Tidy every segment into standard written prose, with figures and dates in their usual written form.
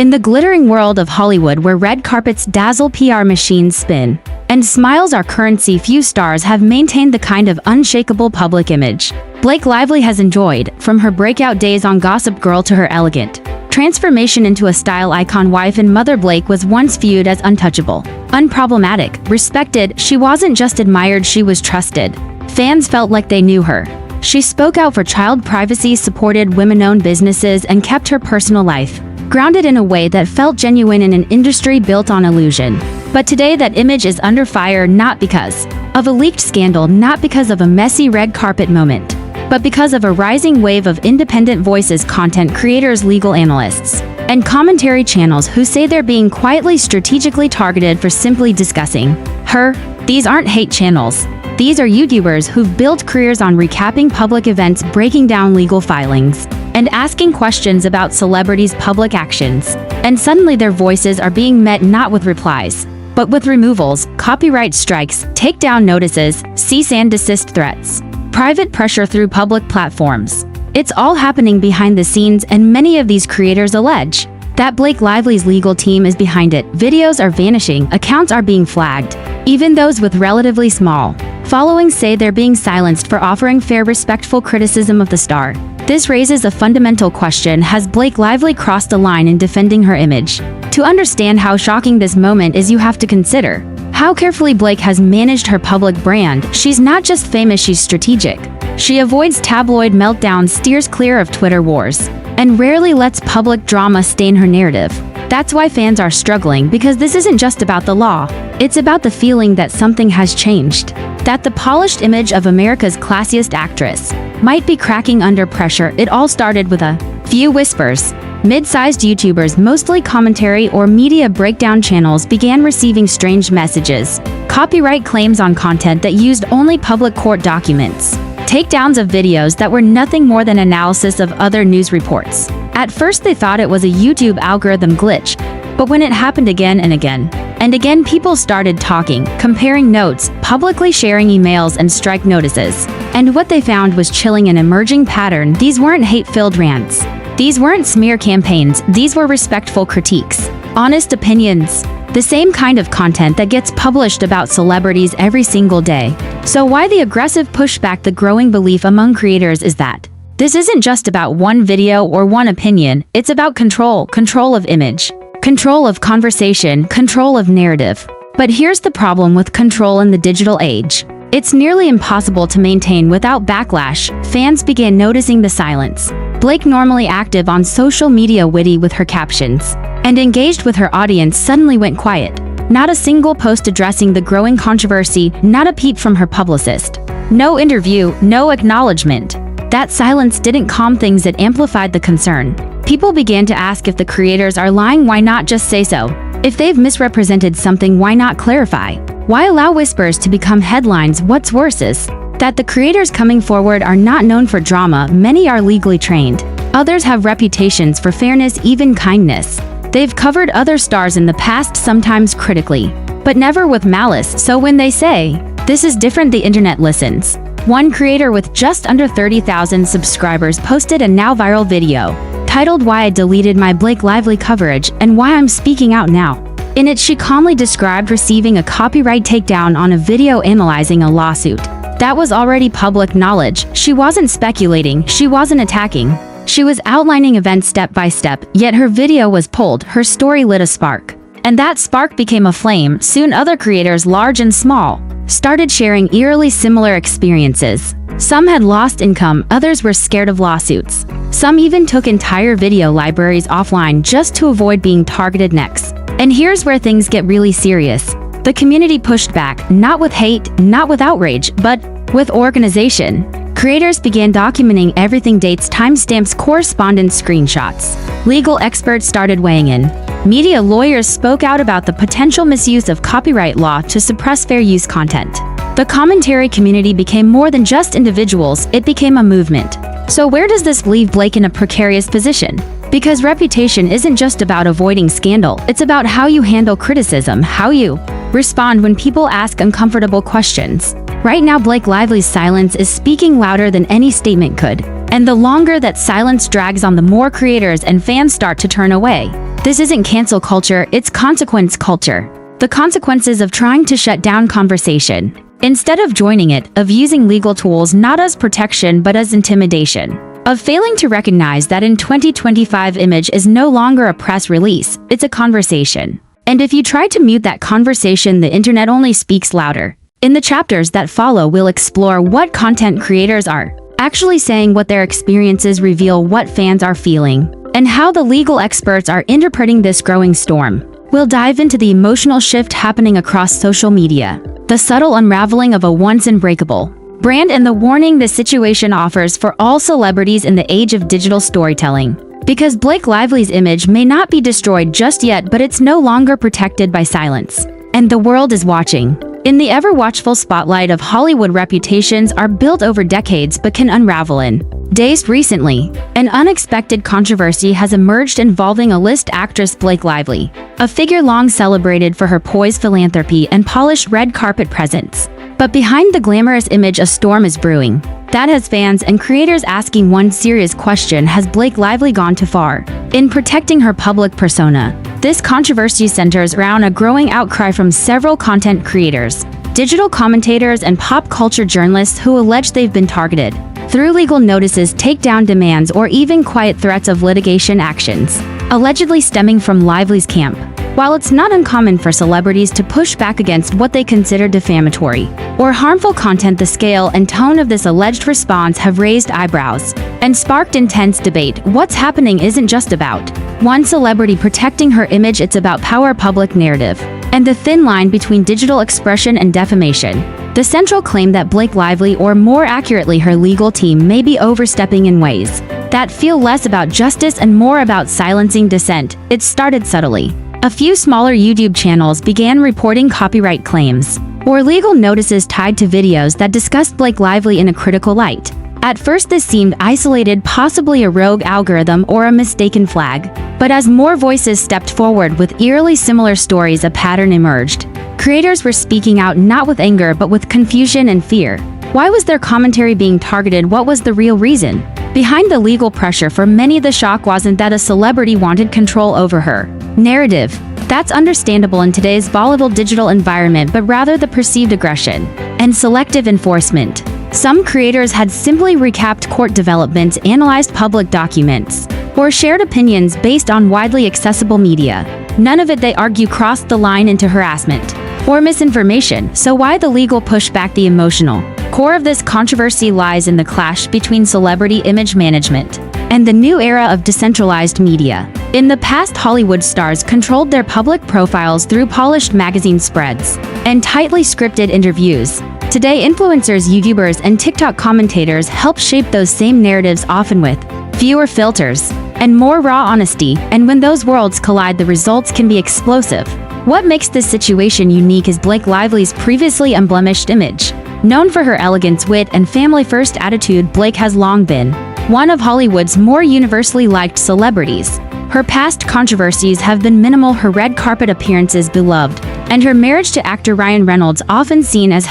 In the glittering world of Hollywood where red carpets dazzle, PR machines spin, and smiles are currency, few stars have maintained the kind of unshakable public image Blake Lively has enjoyed, from her breakout days on Gossip Girl to her elegant transformation into a style icon. Wife and mother, Blake was once viewed as untouchable, unproblematic, respected. She wasn't just admired, she was trusted. Fans felt like they knew her. She spoke out for child privacy, supported women-owned businesses, and kept her personal life grounded in a way that felt genuine in an industry built on illusion. But today that image is under fire, not because of a leaked scandal, not because of a messy red carpet moment, but because of a rising wave of independent voices, content creators, legal analysts, and commentary channels who say they're being quietly, strategically targeted for simply discussing her. These aren't hate channels. These are YouTubers who've built careers on recapping public events, breaking down legal filings, and asking questions about celebrities' public actions. And suddenly their voices are being met not with replies, but with removals, copyright strikes, takedown notices, cease and desist threats, private pressure through public platforms. It's all happening behind the scenes, and many of these creators allege that Blake Lively's legal team is behind it. Videos are vanishing, accounts are being flagged, even those with relatively small followings say they're being silenced for offering fair, respectful criticism of the star. This raises a fundamental question: has Blake Lively crossed a line in defending her image? To understand how shocking this moment is, you have to consider how carefully Blake has managed her public brand. She's not just famous, she's strategic. She avoids tabloid meltdowns, steers clear of Twitter wars, and rarely lets public drama stain her narrative. That's why fans are struggling, because this isn't just about the law. It's about the feeling that something has changed, that the polished image of America's classiest actress might be cracking under pressure. It all started with a few whispers. Mid-sized YouTubers, mostly commentary or media breakdown channels, began receiving strange messages, copyright claims on content that used only public court documents, takedowns of videos that were nothing more than analysis of other news reports. At first they thought it was a YouTube algorithm glitch, but when it happened again and again and again, people started talking, comparing notes, publicly sharing emails and strike notices. And what they found was chilling, an emerging pattern. These weren't hate-filled rants. These weren't smear campaigns. These were respectful critiques, honest opinions, the same kind of content that gets published about celebrities every single day. So why the aggressive pushback? The growing belief among creators is that this isn't just about one video or one opinion. It's about control of image, control of conversation, control of narrative. But here's the problem with control in the digital age. It's nearly impossible to maintain without backlash. Fans began noticing the silence. Blake, normally active on social media, witty with her captions, and engaged with her audience, suddenly went quiet. Not a single post addressing the growing controversy, not a peep from her publicist. No interview, no acknowledgement. That silence didn't calm things, it amplified the concern. People began to ask, if the creators are lying, why not just say so? If they've misrepresented something, why not clarify? Why allow whispers to become headlines? What's worse is that the creators coming forward are not known for drama. Many are legally trained. Others have reputations for fairness, even kindness. They've covered other stars in the past, sometimes critically, but never with malice. So when they say, "This is different," the internet listens. One creator with just under 30,000 subscribers posted a now viral video titled "Why I Deleted My Blake Lively Coverage and Why I'm Speaking Out Now." In it, she calmly described receiving a copyright takedown on a video analyzing a lawsuit that was already public knowledge. She wasn't speculating, she wasn't attacking. She was outlining events step by step, yet her video was pulled. Her story lit a spark, and that spark became a flame. Soon other creators, large and small, started sharing eerily similar experiences. Some had lost income, others were scared of lawsuits. Some even took entire video libraries offline just to avoid being targeted next. And here's where things get really serious. The community pushed back, not with hate, not with outrage, but with organization. Creators began documenting everything: dates, timestamps, correspondence, screenshots. Legal experts started weighing in. Media lawyers spoke out about the potential misuse of copyright law to suppress fair use content. The commentary community became more than just individuals, it became a movement. So where does this leave Blake? In a precarious position. Because reputation isn't just about avoiding scandal, it's about how you handle criticism, how you respond when people ask uncomfortable questions. Right now, Blake Lively's silence is speaking louder than any statement could. And the longer that silence drags on, the more creators and fans start to turn away. This isn't cancel culture, it's consequence culture. The consequences of trying to shut down conversation, instead of joining it, of using legal tools not as protection but as intimidation, of failing to recognize that in 2025 image is no longer a press release, it's a conversation. And if you try to mute that conversation, the internet only speaks louder. In the chapters that follow, we'll explore what content creators are actually saying, what their experiences reveal, what fans are feeling, and how the legal experts are interpreting this growing storm. We'll dive into the emotional shift happening across social media, the subtle unraveling of a once unbreakable brand, and the warning the situation offers for all celebrities in the age of digital storytelling. Because Blake Lively's image may not be destroyed just yet, but it's no longer protected by silence. And the world is watching. In the ever-watchful spotlight of Hollywood, reputations are built over decades but can unravel in days. Recently, an unexpected controversy has emerged involving A-list actress Blake Lively, a figure long celebrated for her poised philanthropy and polished red carpet presence. But behind the glamorous image, a storm is brewing that has fans and creators asking one serious question: has Blake Lively gone too far in protecting her public persona? This controversy centers around a growing outcry from several content creators, digital commentators, and pop culture journalists who allege they've been targeted through legal notices, takedown demands, or even quiet threats of litigation actions, allegedly stemming from Lively's camp. While it's not uncommon for celebrities to push back against what they consider defamatory or harmful content, the scale and tone of this alleged response have raised eyebrows and sparked intense debate. What's happening isn't just about one celebrity protecting her image, it's about power, public narrative, and the thin line between digital expression and defamation. The central claim that Blake Lively, or more accurately her legal team, may be overstepping in ways that feel less about justice and more about silencing dissent. It started subtly. A few smaller YouTube channels began reporting copyright claims or legal notices tied to videos that discussed Blake Lively in a critical light. At first, this seemed isolated, possibly a rogue algorithm or a mistaken flag. But as more voices stepped forward with eerily similar stories, a pattern emerged. Creators were speaking out not with anger but with confusion and fear. Why was their commentary being targeted? What was the real reason behind the legal pressure? For many, the shock wasn't that a celebrity wanted control over her narrative. That's understandable in today's volatile digital environment, but rather the perceived aggression and selective enforcement. Some creators had simply recapped court developments, analyzed public documents, or shared opinions based on widely accessible media. None of it, they argue, crossed the line into harassment or misinformation. So why the legal pushback? The emotional core of this controversy lies in the clash between celebrity image management and the new era of decentralized media. In the past, Hollywood stars controlled their public profiles through polished magazine spreads and tightly scripted interviews. Today, influencers, YouTubers, and TikTok commentators help shape those same narratives, often with fewer filters and more raw honesty. And when those worlds collide, the results can be explosive. What makes this situation unique is Blake Lively's previously unblemished image. Known for her elegance, wit, and family-first attitude, Blake has long been one of Hollywood's more universally liked celebrities. Her past controversies have been minimal, her red carpet appearances beloved, and her marriage to actor Ryan Reynolds often seen as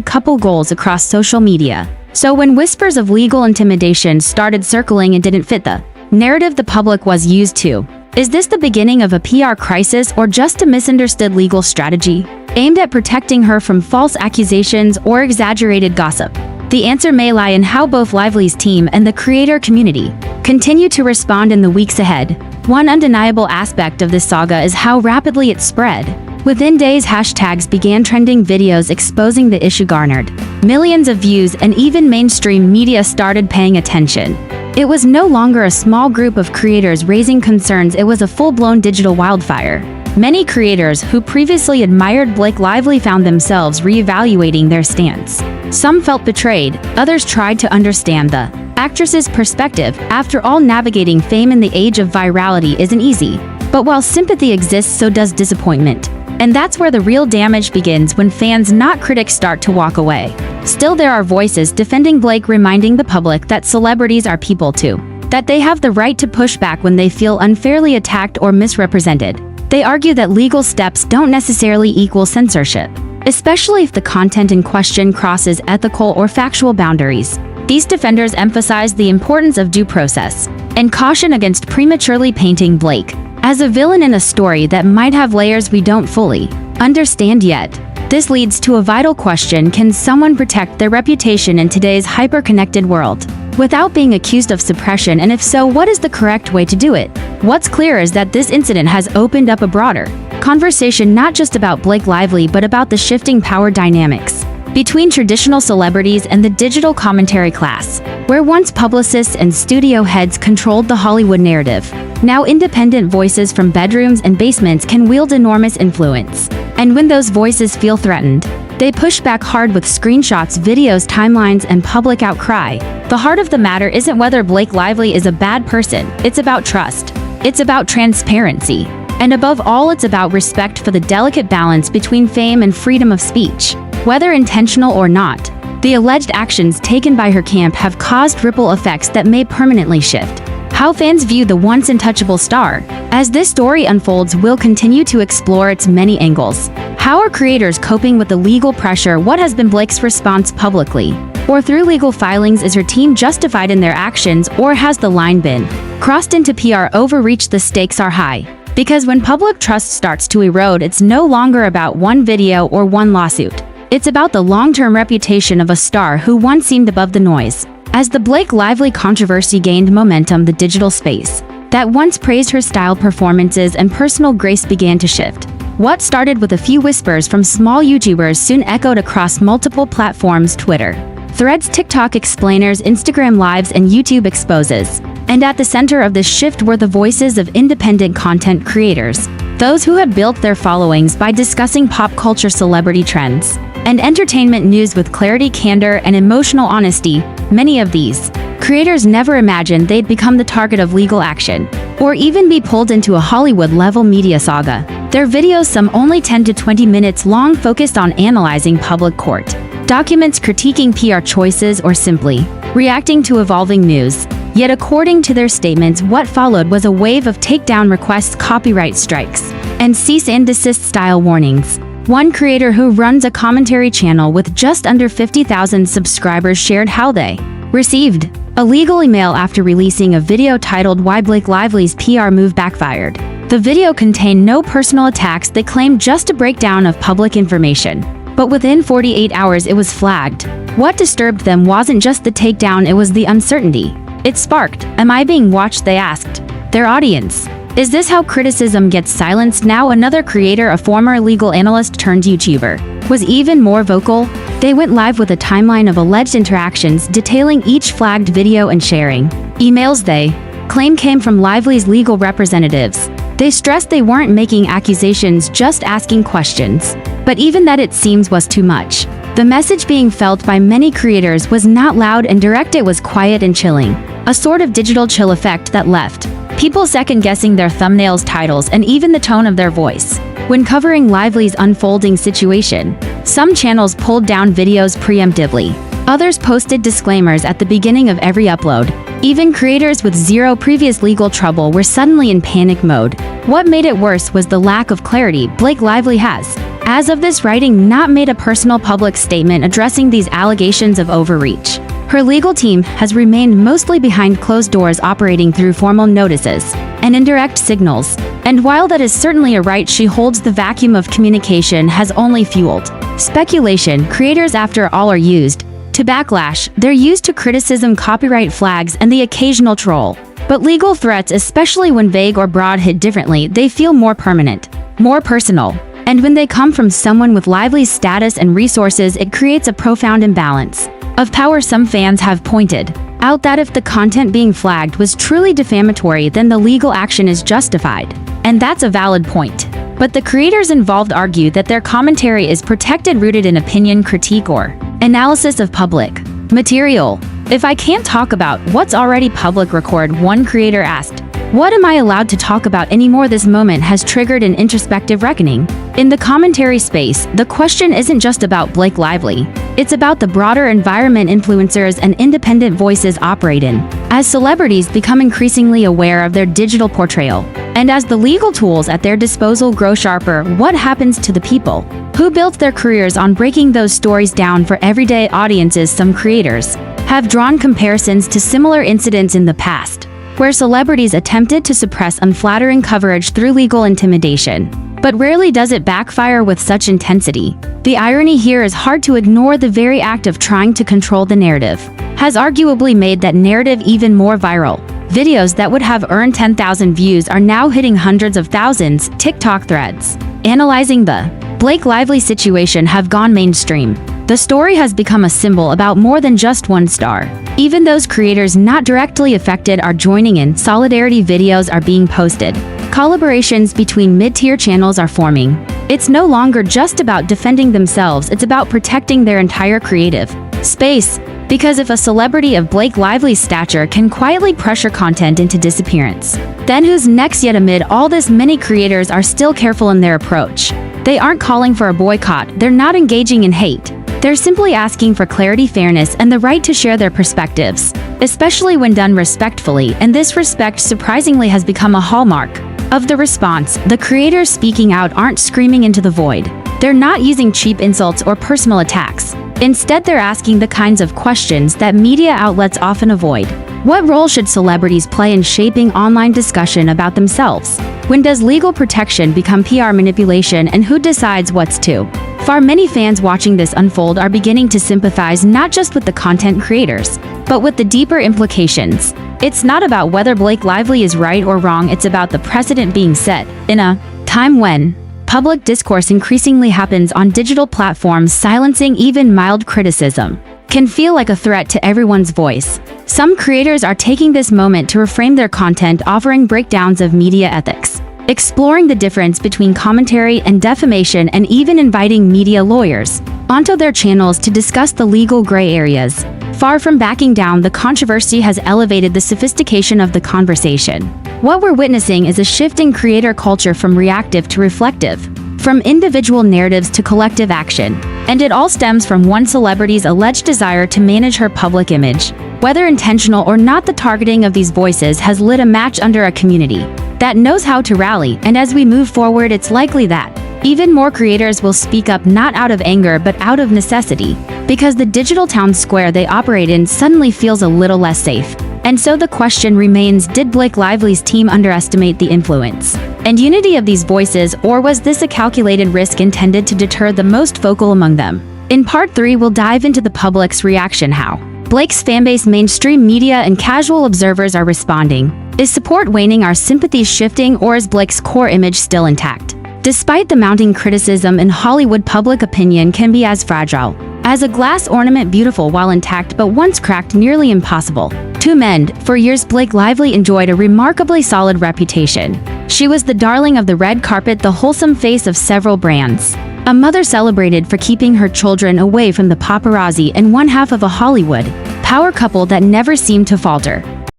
#couple goals across social media. So when whispers of legal intimidation started circling, it didn't fit the narrative the public was used to. Is this the beginning of a PR crisis or just a misunderstood legal strategy aimed at protecting her from false accusations or exaggerated gossip? The answer may lie in how both Lively's team and the creator community continue to respond in the weeks ahead. One undeniable aspect of this saga is how rapidly it spread. Within days, hashtags began trending, videos exposing the issue garnered millions of views, and even mainstream media started paying attention. It was no longer a small group of creators raising concerns, it was a full-blown digital wildfire. Many creators who previously admired Blake Lively found themselves reevaluating their stance. Some felt betrayed, others tried to understand the actress's perspective. After all, navigating fame in the age of virality isn't easy. But while sympathy exists, so does disappointment. And that's where the real damage begins, when fans, not critics, start to walk away. Still, there are voices defending Blake, reminding the public that celebrities are people too, that they have the right to push back when they feel unfairly attacked or misrepresented. They argue that legal steps don't necessarily equal censorship, especially if the content in question crosses ethical or factual boundaries. These defenders emphasize the importance of due process and caution against prematurely painting Blake as a villain in a story that might have layers we don't fully understand yet. This leads to a vital question: can someone protect their reputation in today's hyper-connected world without being accused of suppression, and if so, what is the correct way to do it? What's clear is that this incident has opened up a broader conversation not just about Blake Lively but about the shifting power dynamics between traditional celebrities and the digital commentary class. Where once publicists and studio heads controlled the Hollywood narrative, now independent voices from bedrooms and basements can wield enormous influence. And when those voices feel threatened, they push back hard with screenshots, videos, timelines, and public outcry. The heart of the matter isn't whether Blake Lively is a bad person, it's about trust. It's about transparency. And above all, it's about respect for the delicate balance between fame and freedom of speech. Whether intentional or not, the alleged actions taken by her camp have caused ripple effects that may permanently shift how fans view the once untouchable star. As this story unfolds, we'll continue to explore its many angles. How are creators coping with the legal pressure? What has been Blake's response publicly or through legal filings? Is her team justified in their actions, or has the line been crossed into PR overreach? The stakes are high, because when public trust starts to erode, it's no longer about one video or one lawsuit. It's about the long-term reputation of a star who once seemed above the noise. As the Blake Lively controversy gained momentum, the digital space that once praised her style, performances, and personal grace began to shift. What started with a few whispers from small YouTubers soon echoed across multiple platforms: Twitter, Threads, TikTok explainers, Instagram lives, and YouTube exposes. And at the center of this shift were the voices of independent content creators, those who had built their followings by discussing pop culture, celebrity trends, and entertainment news with clarity, candor, and emotional honesty. Many of these creators never imagined they'd become the target of legal action, or even be pulled into a Hollywood-level media saga. Their videos, some only 10 to 20 minutes long, focused on analyzing public court documents, critiquing PR choices, or simply reacting to evolving news. Yet according to their statements, what followed was a wave of takedown requests, copyright strikes, and cease and desist style warnings. One creator who runs a commentary channel with just under 50,000 subscribers shared how they received a legal email after releasing a video titled "Why Blake Lively's PR Move Backfired." The video contained no personal attacks, they claimed, just a breakdown of public information. But within 48 hours it was flagged. What disturbed them wasn't just the takedown, it was the uncertainty it sparked. Am I being watched? They asked their audience. Is this how criticism gets silenced? Now another creator, a former legal analyst turned YouTuber, was even more vocal. They went live with a timeline of alleged interactions detailing each flagged video and sharing emails they claim came from Lively's legal representatives. They stressed they weren't making accusations, just asking questions. But even that, it seems, was too much. The message being felt by many creators was not loud and direct, it was quiet and chilling. A sort of digital chill effect that left people second-guessing their thumbnails, titles, and even the tone of their voice. When covering Lively's unfolding situation, some channels pulled down videos preemptively. Others posted disclaimers at the beginning of every upload. Even creators with zero previous legal trouble were suddenly in panic mode. What made it worse was the lack of clarity. Blake Lively has, as of this writing, not made a personal public statement addressing these allegations of overreach. Her legal team has remained mostly behind closed doors, operating through formal notices and indirect signals. And while that is certainly a right she holds, the vacuum of communication has only fueled speculation. Creators, after all, are used to backlash. They're used to criticism, copyright flags, and the occasional troll. But legal threats, especially when vague or broad, hit differently. They feel more permanent, more personal. And when they come from someone with Lively's status and resources, it creates a profound imbalance of power. Some fans have pointed out that if the content being flagged was truly defamatory, then the legal action is justified. And that's a valid point. But the creators involved argue that their commentary is protected, rooted in opinion, critique, or analysis of public material. If I can't talk about what's already public record, one creator asked, what am I allowed to talk about anymore? This moment has triggered an introspective reckoning. In the commentary space, the question isn't just about Blake Lively. It's about the broader environment influencers and independent voices operate in. As celebrities become increasingly aware of their digital portrayal, and as the legal tools at their disposal grow sharper, what happens to the people who built their careers on breaking those stories down for everyday audiences? Some creators have drawn comparisons to similar incidents in the past. where celebrities attempted to suppress unflattering coverage through legal intimidation. But rarely does it backfire with such intensity. The irony here is hard to ignore. The very act of trying to control the narrative has arguably made that narrative even more viral. Videos that would have earned 10,000 views are now hitting hundreds of thousands. TikTok threads analyzing the Blake Lively situation have gone mainstream. The story has become a symbol about more than just one star. Even those creators not directly affected are joining in. Solidarity videos are being posted. Collaborations between mid-tier channels are forming. It's no longer just about defending themselves, it's about protecting their entire creative space. Because if a celebrity of Blake Lively's stature can quietly pressure content into disappearance, then who's next? Yet amid all this, many creators are still careful in their approach. They aren't calling for a boycott, they're not engaging in hate. They're simply asking for clarity, fairness, and the right to share their perspectives, especially when done respectfully, and this respect surprisingly has become a hallmark of the response. The creators speaking out aren't screaming into the void. They're not using cheap insults or personal attacks. Instead, they're asking the kinds of questions that media outlets often avoid. What role should celebrities play in shaping online discussion about themselves? When does legal protection become PR manipulation, and who decides what's too far? Many fans watching this unfold are beginning to sympathize not just with the content creators, but with the deeper implications. It's not about whether Blake Lively is right or wrong, it's about the precedent being set. In a time when public discourse increasingly happens on digital platforms, silencing even mild criticism can feel like a threat to everyone's voice. Some creators are taking this moment to reframe their content, offering breakdowns of media ethics, exploring the difference between commentary and defamation, and even inviting media lawyers onto their channels to discuss the legal gray areas. Far from backing down, the controversy has elevated the sophistication of the conversation. What we're witnessing is a shift in creator culture from reactive to reflective, from individual narratives to collective action. And it all stems from one celebrity's alleged desire to manage her public image. Whether intentional or not, the targeting of these voices has lit a match under a community that knows how to rally, and as we move forward, it's likely that even more creators will speak up, not out of anger but out of necessity, because the digital town square they operate in suddenly feels a little less safe. And so the question remains, did Blake Lively's team underestimate the influence and unity of these voices, or was this a calculated risk intended to deter the most vocal among them? In Part 3, we'll dive into the public's reaction, how Blake's fanbase, mainstream media, and casual observers are responding. Is support waning, are sympathies shifting, or is Blake's core image still intact? Despite the mounting criticism in Hollywood, public opinion can be as fragile as a glass ornament, beautiful while intact, but once cracked, nearly impossible to mend. For years, Blake Lively enjoyed a remarkably solid reputation. She was the darling of the red carpet, the wholesome face of several brands, a mother celebrated for keeping her children away from the paparazzi, and one half of a Hollywood power couple that never seemed to falter.